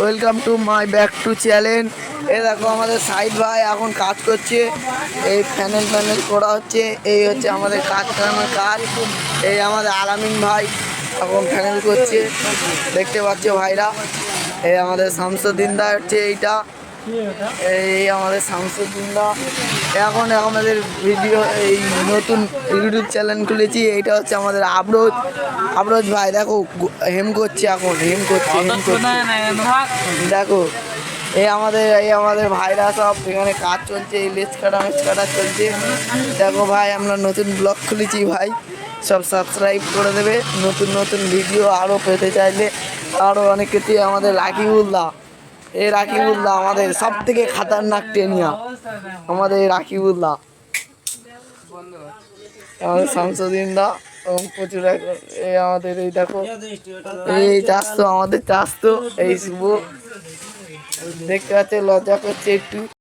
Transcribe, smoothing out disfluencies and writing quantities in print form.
Welcome to my back to channel. এই দেখো আমাদের সাইদ ভাই এখন কাজ করছে, এই প্যানেল করা হচ্ছে। এই হচ্ছে আমাদের কাজ করানোর কাজ। এই আমাদের আলামিন ভাই এখন প্যানেল করছে, দেখতে পাচ্ছ ভাইরা। এই আমাদের শামসুদ্দিনদা হচ্ছে এইটা, এই আমাদের শামসুদ্দিনদা। এখন আমাদের ভিডিও এই নতুন ইউটিউব চ্যানেল খুলেছি, এইটা হচ্ছে আমাদের আবরোজ ভাই। দেখো হেম করছে, এখন হেম করছে দেখো। এই আমাদের ভাইরা সব এখানে কাজ চলছে, এই লেজ কাটা চলছে। দেখো ভাই, আমরা নতুন ব্লগ খুলেছি ভাই, সব সাবস্ক্রাইব করে দেবে। নতুন ভিডিও আরও পেতে চাইলে আরও অনেক কিছু। আমাদের রাকিবুল্লাহ, এই রাকিবুল্লাহ আমাদের সব থেকে খাতারনাক টেনিয়া, আমাদের রাকিবুল্লাহ। আমাদের শামসুদ্দিনদা এবং প্রচুর এই আমাদের এই দেখো, এই আমাদের চাষ তো এই শুভ দেখতে পাচ্ছে, লজ্জা করছে একটু।